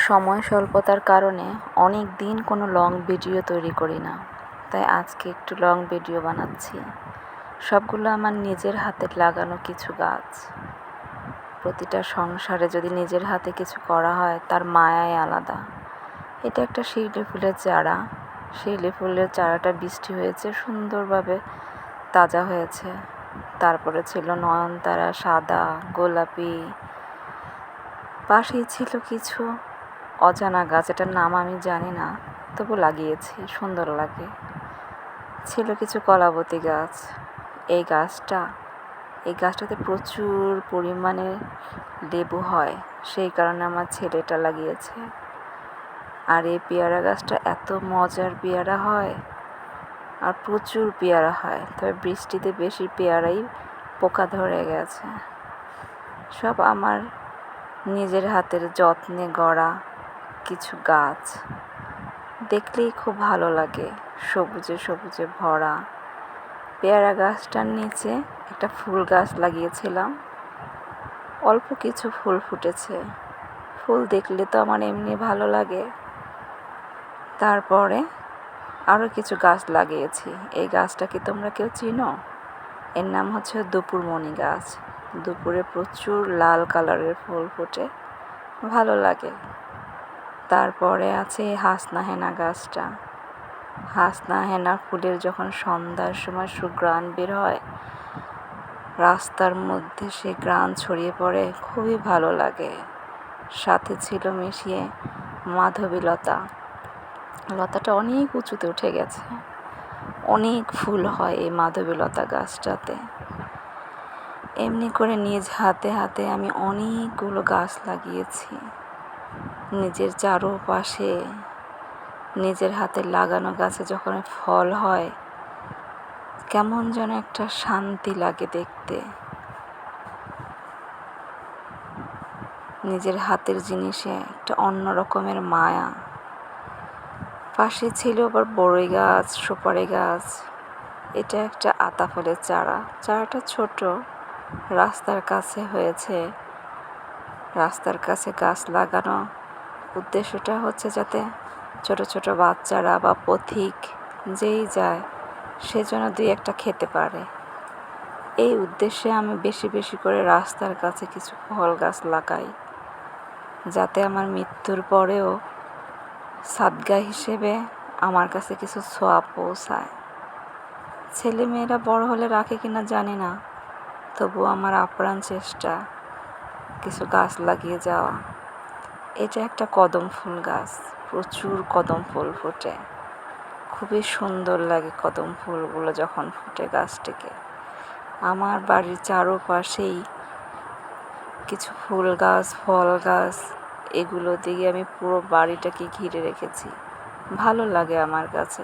সময় স্বল্পতার কারণে অনেক দিন কোনো লং ভিডিও তৈরি করি না, তাই আজকে একটু লং ভিডিও বানাচ্ছি। সবগুলো আমার নিজের হাতে লাগানো কিছু গাছ। প্রতিটা সংসারে যদি নিজের হাতে কিছু করা হয় তার মায়াই আলাদা। এটা একটা শিউলি ফুলের চারা। শিউলি ফুলের চারাটা বৃষ্টি হয়েছে, সুন্দরভাবে তাজা হয়েছে। তারপরে ছিল নয়নতারা, সাদা, গোলাপি। পাশেই ছিল কিছু অজানা গাছ, এটার নাম আমি জানি না, তবু লাগিয়েছি, সুন্দর লাগে। ছিল কিছু কলাবতী গাছ। এই গাছটাতে প্রচুর পরিমাণে লেবু হয়, সেই কারণে আমার ছেলেটা লাগিয়েছে। আর এই পেয়ারা গাছটা এত মজার পেয়ারা হয়, আর প্রচুর পেয়ারা হয়, তবে বৃষ্টিতে বেশি পেয়ারাই পোকা ধরে গেছে। সব আমার নিজের হাতের যত্নে গড়া কিছু গাছ। দেখলেই খুব ভালো লাগে, সবুজে সবুজে ভরা। পেয়ারা গাছটার নিচে একটা ফুল গাছ লাগিয়েছিলাম, অল্প কিছু ফুল ফুটেছে। ফুল দেখলে তো আমার এমনি ভালো লাগে। তারপরে আরও কিছু গাছ লাগিয়েছি। এই গাছটা কি তোমরা কেউ চিনো? এর নাম হচ্ছে দুপুরমণি গাছ। দুপুরে প্রচুর লাল কালারের ফুল ফোটে, ভালো লাগে। তারপরে আছে হাসনা হেনা গাছটা। হাসনা হেনা ফুলের যখন সন্ধ্যার সময় সুঘ্রাণ বের হয়, রাস্তার মধ্যে সে ঘ্রাণ ছড়িয়ে পড়ে, খুবই ভালো লাগে। সাথে ছিল মিশিয়ে মাধবীলতা। লতাটা অনেক উঁচুতে উঠে গেছে, অনেক ফুল হয় এই মাধবীলতা গাছটাতে। এমনি করে নিজ হাতে হাতে আমি অনেকগুলো গাছ লাগিয়েছি। নিজের চারপাশে নিজের হাতে লাগানো গাছে যখন ফল হয়, কেমন যেন একটা শান্তি লাগে দেখতে। নিজের হাতের জিনিসে একটা অন্য রকমের মায়া। পাশে ছিল আবার বড়ই গাছ, সুপারি গাছ। এটা একটা আতা ফলের চারা। চারাটা ছোট, রাস্তার কাছে হয়েছে। রাস্তার কাছে গাছ লাগানো উদ্দেশ্যটা হচ্ছে যাতে ছোট ছোট বাচ্চারা বা পথিক যেই যায় সে যেন দুই একটা খেতে পারে। এই উদ্দেশ্যে আমি বেশি বেশি করে রাস্তার কাছে কিছু ফল গাছ লাগাই, যাতে আমার মৃত্যুর পরেও সাদগা হিসেবে আমার কাছে কিছু ছোঁয়া পৌঁছায়। ছেলেমেয়েরা বড় হলে রাখে কিনা জানি না, তবু আমার আপ্রাণ চেষ্টা কিছু গাছ লাগিয়ে যাওয়া। এটা একটা কদম ফুল গাছ, প্রচুর কদম ফুল ফোটে, খুবই সুন্দর লাগে কদম ফুলগুলো যখন ফুটে গাছটিকে। আমার বাড়ির চারপাশেই কিছু ফুল গাছ, ফল গাছ, এগুলো দিয়ে আমি পুরো বাড়িটাকে ঘিরে রেখেছি। ভালো লাগে আমার কাছে।